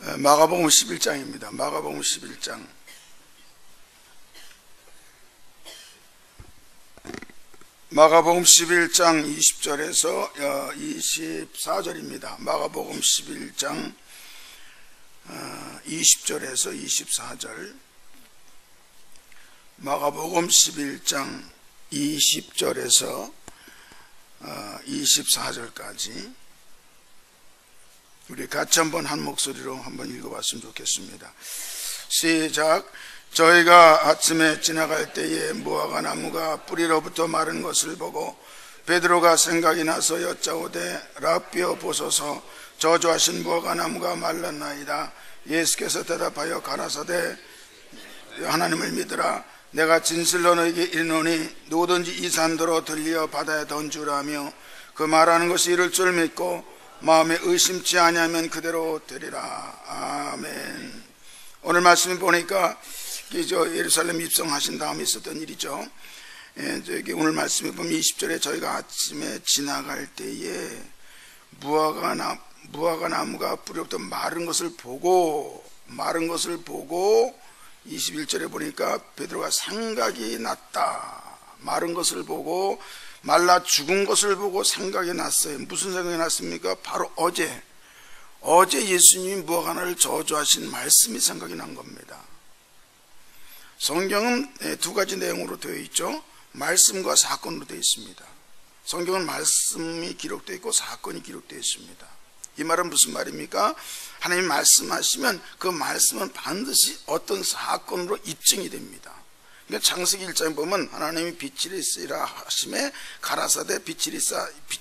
마가복음 11장입니다. 마가복음 11장. 마가복음 11장 20절에서 24절입니다. 마가복음 11장 20절에서 24절. 마가복음 11장 20절에서 24절까지 우리 같이 한번 한 목소리로 한번 읽어봤으면 좋겠습니다. 시작. 저희가 아침에 지나갈 때에 무화과 나무가 뿌리로부터 마른 것을 보고 베드로가 생각이 나서 여짜오되 라삐어 보소서, 저주하신 무화과 나무가 말랐나이다. 예수께서 대답하여 가라사대 하나님을 믿으라. 내가 진실로 너에게 이르노니 누구든지 이 산도로 들려 바다에 던주라며 그 말하는 것이 이를 줄 믿고 마음에 의심치 아니하면 그대로 되리라. 아멘. 오늘 말씀을 보니까 예루살렘 입성하신 다음에 있었던 일이죠. 오늘 말씀에 보면 20절에 저희가 아침에 지나갈 때에 무화과 나무가 뿌리부터 마른 것을 보고 21절에 보니까 베드로가 생각이 났다. 마른 것을 보고 말라 죽은 것을 보고 생각이 났어요. 무슨 생각이 났습니까? 바로 어제 예수님이 무화과나무를 저주하신 말씀이 생각이 난 겁니다. 성경은 두 가지 내용으로 되어 있죠. 말씀과 사건으로 되어 있습니다. 성경은 말씀이 기록되어 있고 사건이 기록되어 있습니다. 이 말은 무슨 말입니까? 하나님이 말씀하시면 그 말씀은 반드시 어떤 사건으로 입증이 됩니다. 그러니까 창세기 1장에 보면 하나님이 빛이 있으라 하심에 가라사대 빛이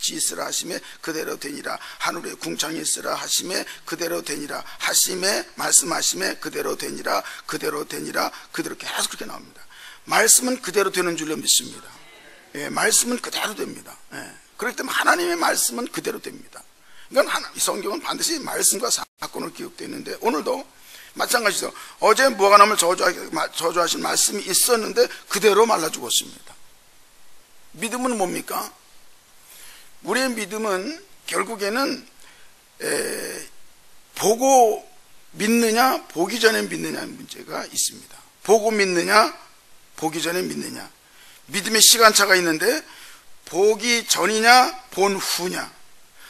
있으라 하심에 그대로 되니라. 하늘에 궁창이 있으라 하심에 그대로 되니라. 하심에 말씀하심에 그대로 되니라. 그대로 계속 그렇게 나옵니다. 말씀은 그대로 되는 줄로 믿습니다. 말씀은 그대로 됩니다. 그렇기 때문에 하나님의 말씀은 그대로 됩니다. 그러니까 성경은 반드시 말씀과 사건으로 기록되어 있는데 오늘도 마찬가지죠. 어제 무화과나무를 저주하신 말씀이 있었는데 그대로 말라 죽었습니다. 믿음은 뭡니까? 우리의 믿음은 결국에는 보고 믿느냐 보기 전에 믿느냐의 문제가 있습니다. 보고 믿느냐 보기 전에 믿느냐. 믿음의 시간차가 있는데 보기 전이냐 본 후냐.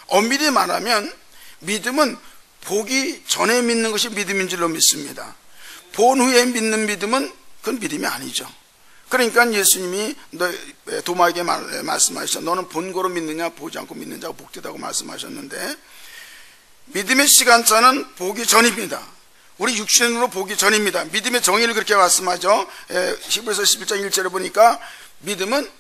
엄밀히 말하면 믿음은 보기 전에 믿는 것이 믿음인 줄로 믿습니다. 본 후에 믿는 믿음은 그건 믿음이 아니죠. 그러니까 예수님이 도마에게 말씀하셨죠. 너는 본고로 믿느냐 보지 않고 믿는 자가 복되다고 말씀하셨는데 믿음의 시간차는 보기 전입니다. 우리 육신으로 보기 전입니다. 믿음의 정의를 그렇게 말씀하죠. 히브리서 11장 1절에 보니까 믿음은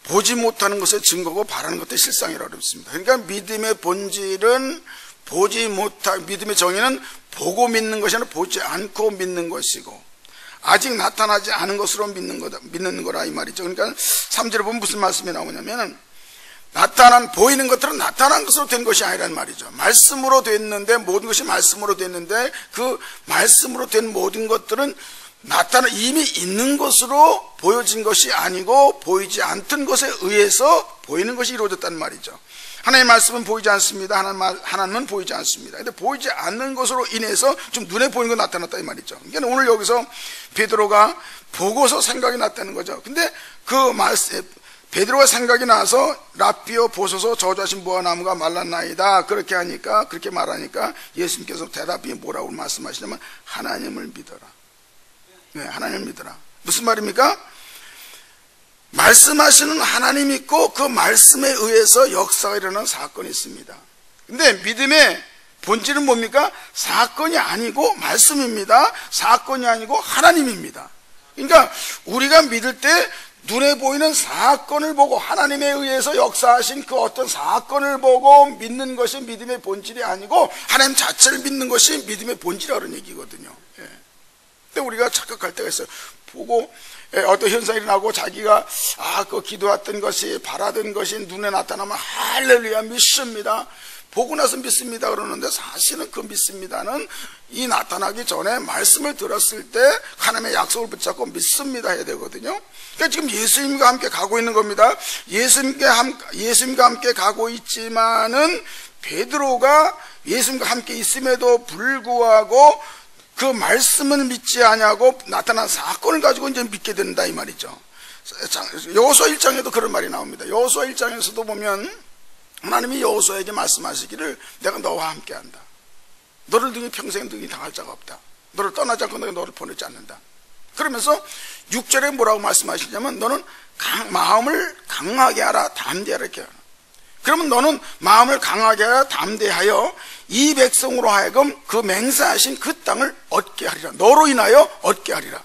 보지 못하는 것의 증거고 바라는 것의 실상이라고 했습니다. 그러니까 믿음의 본질은 믿음의 정의는 보고 믿는 것이 아니라 보지 않고 믿는 것이고 아직 나타나지 않은 것으로 믿는 거라 이 말이죠. 그러니까 3절에 보면 무슨 말씀이 나오냐면 보이는 것들은 나타난 것으로 된 것이 아니란 말이죠. 말씀으로 됐는데 모든 것이 말씀으로 됐는데 그 말씀으로 된 모든 것들은 이미 있는 것으로 보여진 것이 아니고 보이지 않던 것에 의해서 보이는 것이 이루어졌단 말이죠. 하나님의 말씀은 보이지 않습니다. 하나님은 보이지 않습니다. 근데 보이지 않는 것으로 인해서 좀 눈에 보이는 거 나타났다 이 말이죠. 그러니까 오늘 여기서 베드로가 보고서 생각이 났다는 거죠. 근데 그 말씀 베드로가 생각이 나서 라삐어 보소서 저주하신 무화과나무가 말랐나이다. 그렇게 말하니까 예수님께서 대답이 뭐라고 말씀하시냐면 하나님을 믿어라. 하나님을 믿어라. 무슨 말입니까? 말씀하시는 하나님이 있고 그 말씀에 의해서 역사가 일어나는 사건이 있습니다. 근데 믿음의 본질은 뭡니까? 사건이 아니고 말씀입니다. 사건이 아니고 하나님입니다. 그러니까 우리가 믿을 때 눈에 보이는 사건을 보고 하나님에 의해서 역사하신 그 어떤 사건을 보고 믿는 것이 믿음의 본질이 아니고 하나님 자체를 믿는 것이 믿음의 본질이라는 얘기거든요. 근데 우리가 착각할 때가 있어요. 보고 어떤 현상이 일어나고 자기가 그 기도했던 것이 바라던 것이 눈에 나타나면 할렐루야 믿습니다. 보고 나서 믿습니다 그러는데 사실은 그 믿습니다는 이 나타나기 전에 말씀을 들었을 때 하나님의 약속을 붙잡고 믿습니다 해야 되거든요. 그러니까 지금 예수님과 함께 가고 있는 겁니다. 예수님과 함께 가고 있지만은 베드로가 예수님과 함께 있음에도 불구하고 그 말씀을 믿지 아니하고 나타난 사건을 가지고 이제 믿게 된다 이 말이죠. 여호수아 1장에도 그런 말이 나옵니다. 여호수아 1장에서도 보면 하나님이 여호수아에게 말씀하시기를 내가 너와 함께한다. 너를 등이 평생 등이 당할 자가 없다. 너를 떠나지 않고 내가 너를 보내지 않는다. 그러면서 6절에 뭐라고 말씀하시냐면 너는 마음을 강하게 하라, 담대하라 이렇게 하라. 그러면 너는 마음을 강하게 하라, 담대하여 이 백성으로 하여금 그 맹세하신 그 땅을 얻게 하리라. 너로 인하여 얻게 하리라.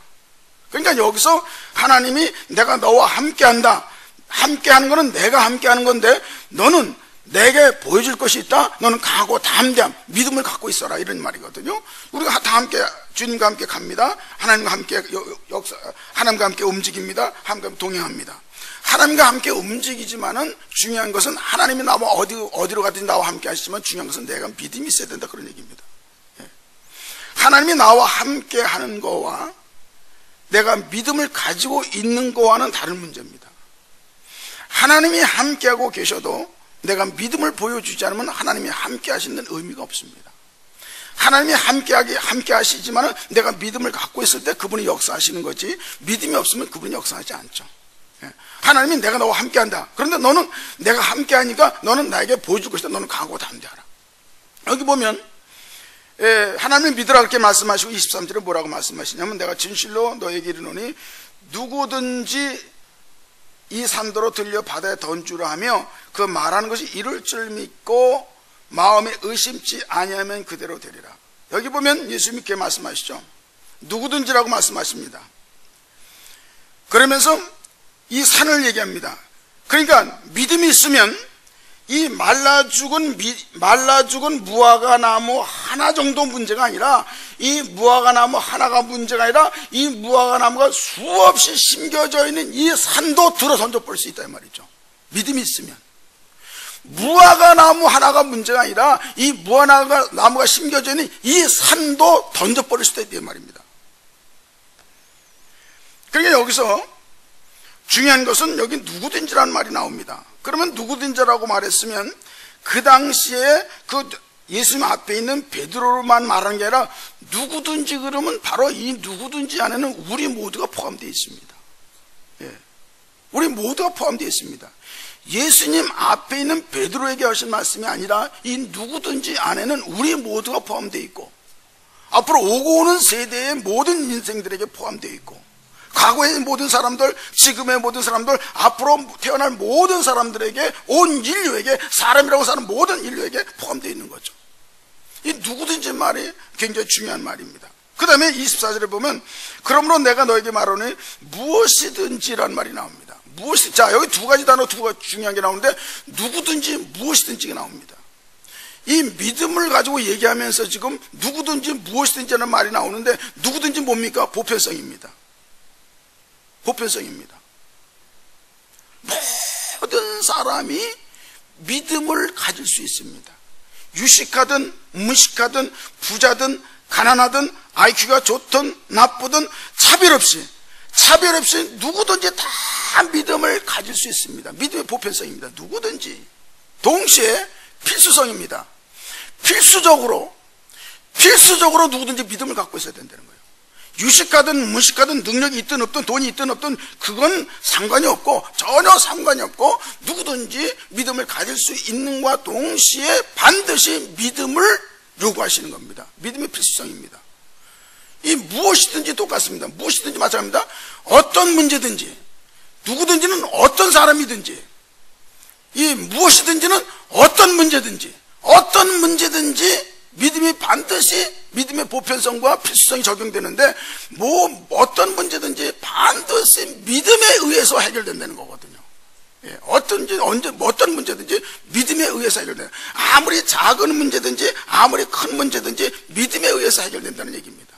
그러니까 여기서 하나님이 내가 너와 함께한다. 함께하는 것은 내가 함께하는 건데 너는 내게 보여줄 것이 있다. 너는 강하고 담대함, 믿음을 갖고 있어라 이런 말이거든요. 우리가 다 함께 주님과 함께 갑니다. 하나님과 함께 하나님과 함께 움직입니다. 하나님과 함께 동행합니다. 하나님과 함께 움직이지만은 중요한 것은 하나님이 나와 어디로 가든지 나와 함께 하시지만 중요한 것은 내가 믿음이 있어야 된다 그런 얘기입니다. 하나님이 나와 함께 하는 거와 내가 믿음을 가지고 있는 거와는 다른 문제입니다. 하나님이 함께하고 계셔도 내가 믿음을 보여주지 않으면 하나님이 함께 하시는 의미가 없습니다. 하나님이 함께 하시지만 내가 믿음을 갖고 있을 때 그분이 역사하시는 거지 믿음이 없으면 그분이 역사하지 않죠. 하나님이 내가 너와 함께한다. 그런데 너는 내가 함께하니까 너는 나에게 보여줄 것이다. 너는 강하고 담대하라. 여기 보면 하나님을 믿으라 그렇게 말씀하시고 23절에 뭐라고 말씀하시냐면 내가 진실로 너에게 이르노니 누구든지 이 산도로 들려 바다에 던주라 하며 그 말하는 것이 이룰 줄 믿고 마음에 의심치 아니하면 그대로 되리라. 여기 보면 예수님이 이렇게 말씀하시죠. 누구든지라고 말씀하십니다. 그러면서 이 산을 얘기합니다. 그러니까 믿음이 있으면 이 말라 죽은 무화과 나무 하나 정도 문제가 아니라 이 무화과 나무 하나가 문제가 아니라 이 무화과 나무가 수없이 심겨져 있는 이 산도 들어 던져버릴 수 있다 이 말이죠. 믿음이 있으면 무화과 나무 하나가 문제가 아니라 이 무화과 나무가 심겨져 있는 이 산도 던져버릴 수 있다 이 말입니다. 그러니까 여기서 중요한 것은 여기 누구든지라는 말이 나옵니다. 그러면 누구든지라고 말했으면 그 당시에 그 예수님 앞에 있는 베드로로만 말하는 게 아니라 누구든지 그러면 바로 이 누구든지 안에는 우리 모두가 포함되어 있습니다. 우리 모두가 포함되어 있습니다. 예수님 앞에 있는 베드로에게 하신 말씀이 아니라 이 누구든지 안에는 우리 모두가 포함되어 있고 앞으로 오고 오는 세대의 모든 인생들에게 포함되어 있고 과거의 모든 사람들, 지금의 모든 사람들, 앞으로 태어날 모든 사람들에게, 온 인류에게, 사람이라고 사는 모든 인류에게 포함되어 있는 거죠. 이 누구든지 말이 굉장히 중요한 말입니다. 그 다음에 24절에 보면 그러므로 내가 너에게 말하노니 무엇이든지라는 말이 나옵니다. 자, 여기 두 가지 단어 두가 중요한 게 나오는데 누구든지 무엇이든지가 나옵니다. 이 믿음을 가지고 얘기하면서 지금 누구든지 무엇이든지라는 말이 나오는데 누구든지 뭡니까? 보편성입니다. 보편성입니다. 모든 사람이 믿음을 가질 수 있습니다. 유식하든 무식하든 부자든 가난하든 IQ가 좋든 나쁘든 차별 없이 누구든지 다 믿음을 가질 수 있습니다. 믿음의 보편성입니다. 누구든지 동시에 필수성입니다. 필수적으로 누구든지 믿음을 갖고 있어야 된다는 거예요. 유식하든 무식하든 능력이 있든 없든 돈이 있든 없든 그건 상관이 없고 전혀 상관이 없고 누구든지 믿음을 가질 수 있는 것과 동시에 반드시 믿음을 요구하시는 겁니다. 믿음의 필수성입니다. 이 무엇이든지 똑같습니다. 무엇이든지 마찬가지입니다. 어떤 문제든지 누구든지는 어떤 사람이든지 이 무엇이든지는 어떤 문제든지 믿음이 반드시 믿음의 보편성과 필수성이 적용되는데 어떤 문제든지 반드시 믿음에 의해서 해결된다는 거거든요. 어떤 문제든지 믿음에 의해서 해결된다. 아무리 작은 문제든지 아무리 큰 문제든지 믿음에 의해서 해결된다는 얘기입니다.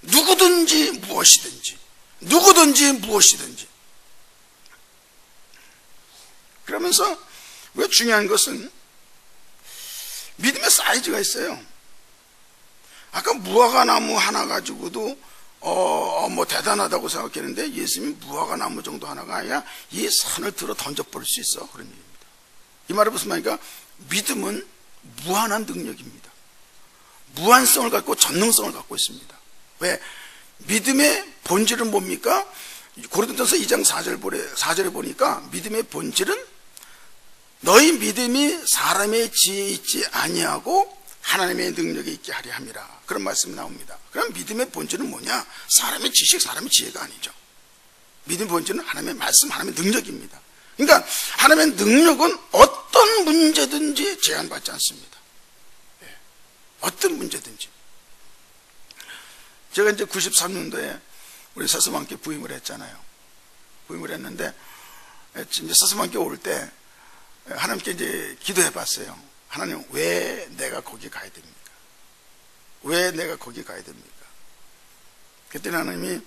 누구든지 무엇이든지 그러면서 우리가 중요한 것은 믿음의 사이즈가 있어요. 아까 무화과 나무 하나 가지고도 대단하다고 생각했는데 예수님이 무화과 나무 정도 하나가 아니라 이 산을 들어 던져버릴 수 있어 그런 얘기입니다. 이 말은 무슨 말이니까 믿음은 무한한 능력입니다. 무한성을 갖고 전능성을 갖고 있습니다. 왜? 믿음의 본질은 뭡니까? 고린도전서 2장 4절에 보니까 믿음의 본질은 너희 믿음이 사람의 지혜에 있지 아니하고 하나님의 능력에 있게 하려 함이라. 그런 말씀이 나옵니다. 그럼 믿음의 본질은 뭐냐? 사람의 지식, 사람의 지혜가 아니죠. 믿음의 본질은 하나님의 말씀, 하나님의 능력입니다. 그러니까 하나님의 능력은 어떤 문제든지 제한받지 않습니다. 어떤 문제든지. 제가 이제 93년도에 우리 사스만교회 부임을 했잖아요. 부임을 했는데 이제 사스만교회 올 때 하나님께 이제 기도해 봤어요. 하나님, 왜 내가 거기 가야 됩니까? 왜 내가 거기 가야 됩니까? 그때 하나님이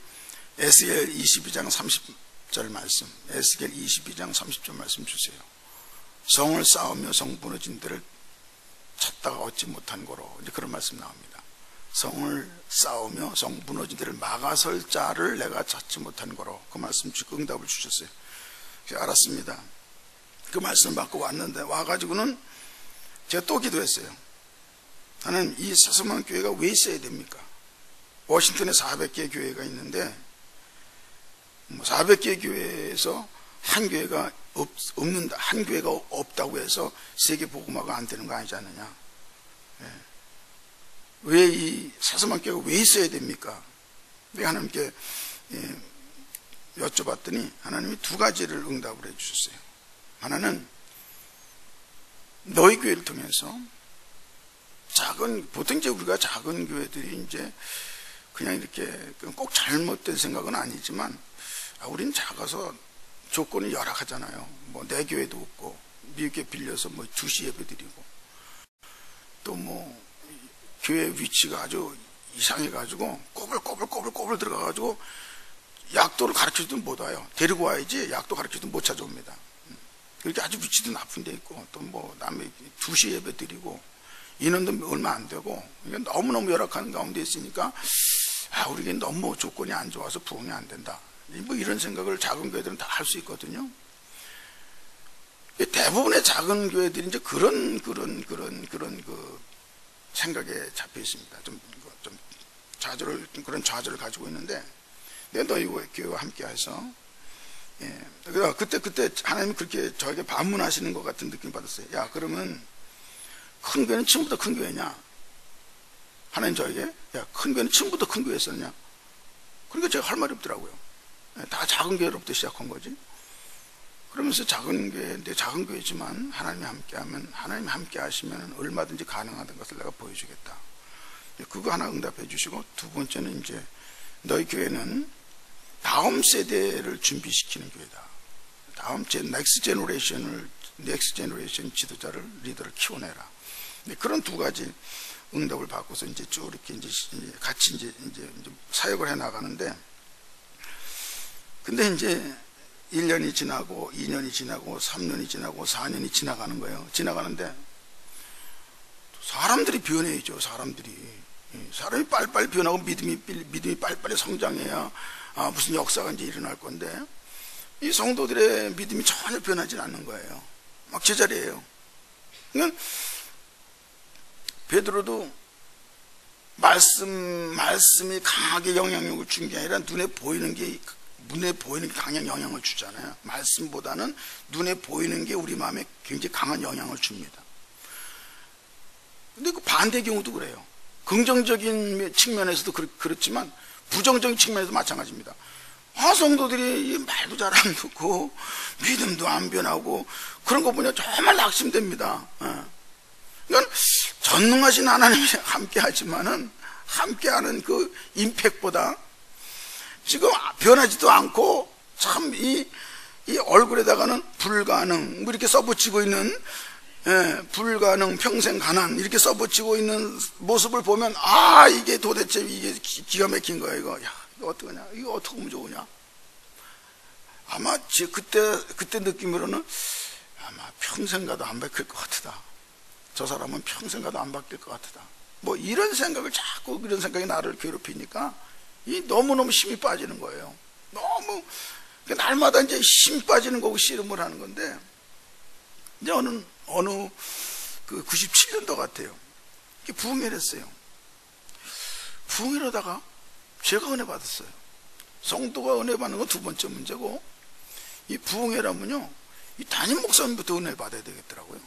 에스겔 22장 30절 말씀, 에스겔 22장 30절 말씀 주세요. 성을 쌓으며 성 무너진 데를 찾다가 얻지 못한 거로, 이제 그런 말씀 나옵니다. 성을 쌓으며 성 무너진 데를 막아설 자를 내가 찾지 못한 거로, 그 말씀 주고 응답을 주셨어요. 그래서 알았습니다. 그 말씀 받고 왔는데, 와가지고는 제가 또 기도했어요. 하나님, 이 사스만 교회가 왜 있어야 됩니까? 워싱턴에 400개 교회가 있는데 400개 교회에서 한 교회가 없는다, 한 교회가 없다고 해서 세계 복음화가 안 되는 거 아니지 않느냐? 왜 이 사스만 교회가 왜 있어야 됩니까? 내가 하나님께 여쭤봤더니 하나님이 두 가지를 응답을 해주셨어요. 하나는 너희 교회를 통해서 보통 이제 우리가 작은 교회들이 이제 그냥 이렇게 꼭 잘못된 생각은 아니지만, 우리는 작아서 조건이 열악하잖아요. 뭐 내 교회도 없고, 네 교회 빌려서 뭐 2시 예배 드리고, 또 뭐 교회 위치가 아주 이상해가지고 꼬불꼬불 들어가가지고 약도를 가르쳐주도 못 와요. 데리고 와야지 약도 가르쳐주도 못 찾아옵니다. 그렇게 아주 위치도 나쁜 데 있고, 또 뭐 남의 2시 예배 드리고, 인원도 얼마 안 되고, 너무너무 열악한 가운데 있으니까 우리에게 너무 조건이 안 좋아서 부흥이 안 된다, 뭐 이런 생각을 작은 교회들은 다 할 수 있거든요. 대부분의 작은 교회들이 이제 그런 그 생각에 잡혀 있습니다. 좀 그런 좌절을 가지고 있는데, 내가 너희 교회와 함께 해서, 그때 하나님이 그렇게 저에게 반문하시는 것 같은 느낌 받았어요. 야, 그러면 큰 교회는 처음부터 큰 교회냐? 하나님 저에게, 야, 큰 교회는 처음부터 큰 교회였었냐? 그러니까 제가 할 말이 없더라고요. 다 작은 교회로부터 시작한 거지. 그러면서 작은 교회인데, 작은 교회지만 하나님이 함께 하시면 얼마든지 가능하다는 것을 내가 보여주겠다. 그거 하나 응답해 주시고, 두 번째는 이제 너희 교회는 다음 세대를 준비시키는 교회다. 다음 넥스트 제너레이션 지도자를, 리더를 키워내라. 그런 두 가지 응답을 받고서 이제 쭉 이렇게 이제 같이 이제 사역을 해 나가는데, 근데 이제 1년이 지나고 2년이 지나고 3년이 지나고 4년이 지나가는 거예요. 지나가는데 사람들이 변해야죠. 사람이 빨리빨리 변하고 믿음이 빨리빨리 성장해야 무슨 역사가 이제 일어날 건데, 이 성도들의 믿음이 전혀 변하지 않는 거예요. 막 제자리예요. 그러니까 베드로도 말씀이 강하게 영향력을 준 게 아니라 눈에 보이는 게 강한 영향을 주잖아요. 말씀보다는 눈에 보이는 게 우리 마음에 굉장히 강한 영향을 줍니다. 근데 그 반대 경우도 그래요. 긍정적인 측면에서도 그렇지만 부정적인 측면에서도 마찬가지입니다. 성도들이 말도 잘 안 듣고 믿음도 안 변하고 그런 거 보면 정말 낙심됩니다. 그러니까 전능하신 하나님이 함께하지만은 함께하는 그 임팩트보다 지금 변하지도 않고 참 이 얼굴에다가는 불가능 뭐 이렇게 써붙이고 있는, 불가능, 평생 가난 이렇게 써붙이고 있는 모습을 보면 이게 도대체 이게 기가 막힌 거야. 이거 어떡하냐, 이거 어떻게 하면 좋으냐. 아마 그때 느낌으로는 아마 평생 가도 안 바뀔 것 같다. 저 사람은 평생 가도 안 바뀔 것 같다. 뭐 이런 생각을 자꾸, 이런 생각이 나를 괴롭히니까 너무너무 힘이 빠지는 거예요. 너무 날마다 이제 힘 빠지는 거고 씨름을 하는 건데, 이제 어느 그 97년도 같아요. 부흥회를 했어요. 부흥회를 하다가 제가 은혜 받았어요. 성도가 은혜 받는 건 두 번째 문제고, 이 부흥회라면요, 이 담임 목사님부터 은혜 받아야 되겠더라고요.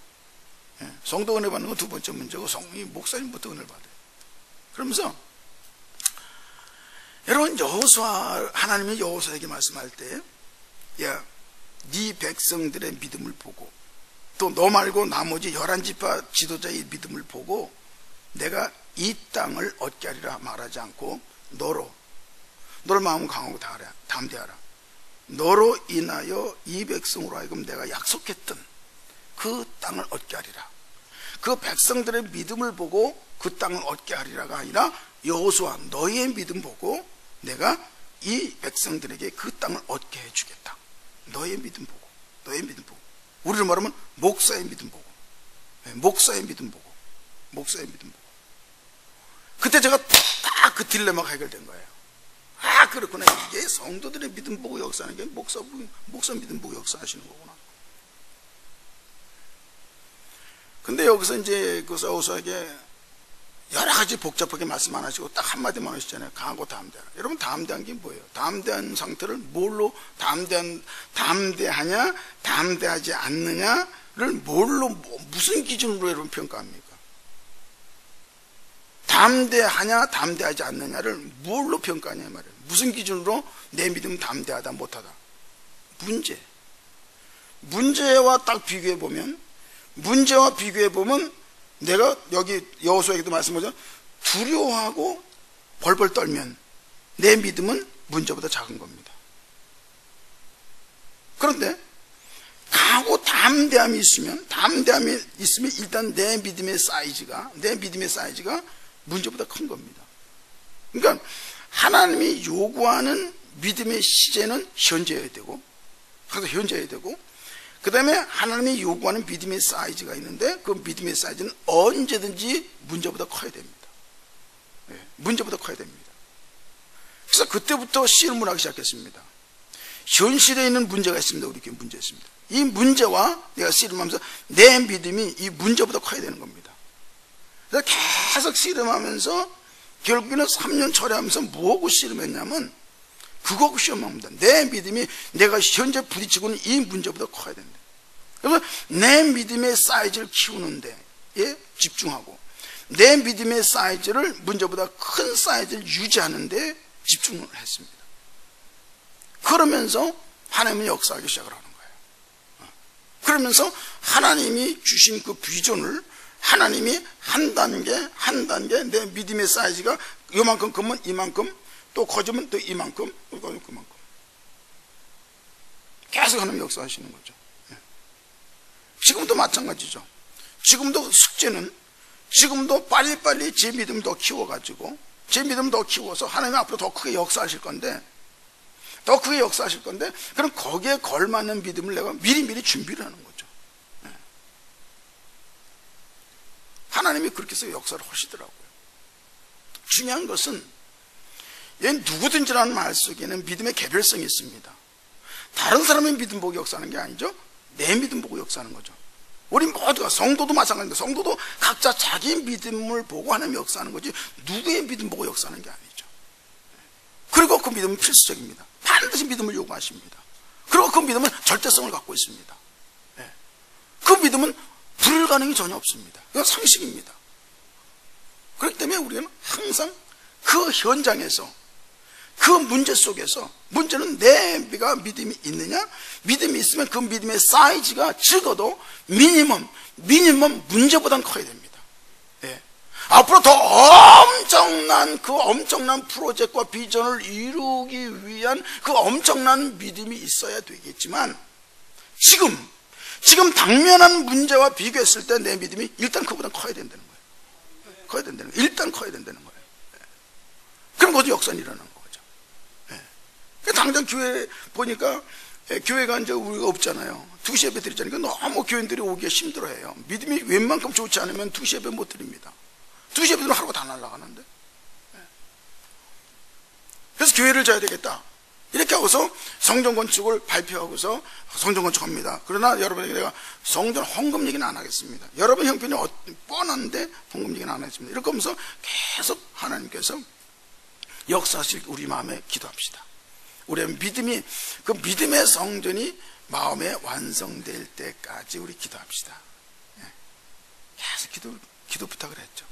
예, 성도 은혜 받는 건 두 번째 문제고, 이 목사님부터 은혜를 받아요. 그러면서 여러분, 여호수아, 하나님이 여호수아에게 말씀할 때, 야, 네 백성들의 믿음을 보고, 또 너 말고 나머지 11지파 지도자의 믿음을 보고 내가 이 땅을 얻게 하리라 말하지 않고, 너를 마음 강하고 담대하라. 너로 인하여 이 백성으로 하여금 내가 약속했던 그 땅을 얻게 하리라. 그 백성들의 믿음을 보고 그 땅을 얻게 하리라가 아니라, 여호수아, 너희의 믿음 보고 내가 이 백성들에게 그 땅을 얻게 해주겠다. 너희의 믿음 보고, 너희의 믿음 보고. 우리로 말하면 목사의 믿음 보고, 목사의 믿음 보고, 목사의 믿음 보고. 그때 제가 딱 그 딜레마가 해결된 거예요. 아, 그렇구나. 이게 성도들의 믿음 보고 역사하는 게 목사 믿음 보고 역사하시는 거구나. 근데 여기서 이제 그 여호수아에게 여러 가지 복잡하게 말씀 안 하시고 딱 한마디만 하시잖아요. 강하고 담대하라. 여러분, 담대한 게 뭐예요? 담대한 상태를 뭘로, 담대하냐, 담대하지 않느냐를 뭘로, 무슨 기준으로 여러분 평가합니까? 담대하냐, 담대하지 않느냐를 뭘로 평가하냐 말이에요. 무슨 기준으로 내 믿음 담대하다, 못하다? 문제와 딱 비교해보면, 내가 여기 여호수아에게도 말씀하죠. 두려워하고 벌벌 떨면 내 믿음은 문제보다 작은 겁니다. 그런데 강하고 담대함이 있으면 일단 내 믿음의 사이즈가 문제보다 큰 겁니다. 그러니까 하나님이 요구하는 믿음의 시제는 현재여야 되고, 항상 현재여야 되고, 그 다음에 하나님이 요구하는 믿음의 사이즈가 있는데, 그 믿음의 사이즈는 언제든지 문제보다 커야 됩니다. 네, 문제보다 커야 됩니다. 그래서 그때부터 씨름을 하기 시작했습니다. 현실에 있는 문제가 있습니다. 우리 교회 문제 있습니다. 이 문제와 내가 씨름하면서 내 믿음이 이 문제보다 커야 되는 겁니다. 그래서 계속 씨름하면서 결국에는 3년 철회하면서 뭐하고 씨름했냐면, 그거하고 시험합니다. 내 믿음이 내가 현재 부딪히고는 이 문제보다 커야 된다. 그래서 내 믿음의 사이즈를 키우는데 집중하고, 내 믿음의 사이즈를 문제보다 큰 사이즈를 유지하는데 집중을 했습니다. 그러면서 하나님은 역사하기 시작을 하는 거예요. 그러면서 하나님이 주신 그 비전을, 하나님이 한 단계 내 믿음의 사이즈가 요만큼 크면 이만큼, 또 커지면 또 이만큼, 그만큼. 계속 하나님 역사하시는 거죠. 지금도 마찬가지죠. 지금도 숙제는, 지금도 빨리빨리 제 믿음 더 키워가지고, 제 믿음 더 키워서 하나님 앞으로 더 크게 역사하실 건데, 그럼 거기에 걸맞는 믿음을 내가 미리 준비를 하는 거죠. 하나님이 그렇게 해서 역사를 하시더라고요. 중요한 것은, 누구든지라는 말 속에는 믿음의 개별성이 있습니다. 다른 사람의 믿음 보고 역사하는 게 아니죠. 내 믿음 보고 역사하는 거죠. 우리 모두가, 성도도 마찬가지인데, 성도도 각자 자기 믿음을 보고 하나님 역사하는 거지, 누구의 믿음 보고 역사하는 게 아니죠. 그리고 그 믿음은 필수적입니다. 반드시 믿음을 요구하십니다. 그리고 그 믿음은 절대성을 갖고 있습니다. 그 믿음은 불가능이 전혀 없습니다. 이건 상식입니다. 그렇기 때문에 우리는 항상 그 현장에서, 그 문제 속에서, 문제는 내가 믿음이 있느냐, 믿음이 있으면 그 믿음의 사이즈가 적어도 미니멈 문제보다는 커야 됩니다. 앞으로 더 엄청난 프로젝트와 비전을 이루기 위한 그 엄청난 믿음이 있어야 되겠지만, 지금 당면한 문제와 비교했을 때 내 믿음이 일단 그보다 커야 된다는 거예요. 일단 커야 된다는 거예요. 그럼 모두 역사는 일어나는 거죠. 당장 교회 보니까, 교회가 이제 우리가 없잖아요. 2시 예배 드리잖아요. 너무 교인들이 오기가 힘들어해요. 믿음이 웬만큼 좋지 않으면 2시 예배 못 드립니다. 2시 예배 드리면 하루가 다 날아가는데. 그래서 교회를 져야 되겠다. 이렇게 하고서 성전 건축을 발표하고서 성전 건축합니다. 그러나 여러분에게 내가 성전 헌금 얘기는 안 하겠습니다. 여러분 형편이 뻔한데 헌금 얘기는 안 하겠습니다. 이렇게 하면서 계속 하나님께서 역사하실 우리 마음에 기도합시다. 우리의 믿음이, 그 믿음의 성전이 마음에 완성될 때까지 우리 기도합시다. 계속 기도 부탁을 했죠.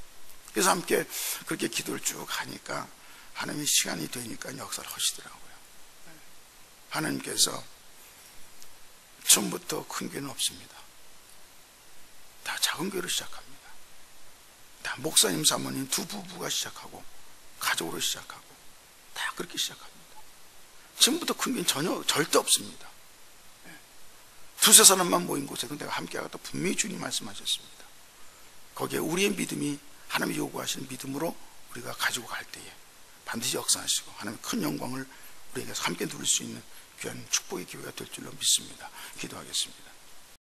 그래서 함께 그렇게 기도를 쭉 하니까 하나님의 시간이 되니까 역사를 하시더라고요. 하나님께서 처음부터 큰 교회는 없습니다. 다 작은 교회로 시작합니다. 다 목사님 사모님 두 부부가 시작하고 가족으로 시작하고 다 그렇게 시작합니다. 처음부터 큰 교회는 절대 없습니다. 두세 사람만 모인 곳에도 내가 함께 하겠다 분명히 주님 말씀하셨습니다. 거기에 우리의 믿음이 하나님이 요구하시는 믿음으로 우리가 가지고 갈 때에 반드시 역사하시고 하나님의 큰 영광을 우리에게 함께 누릴 수 있는 귀한 축복의 기회가 될 줄로 믿습니다. 기도하겠습니다.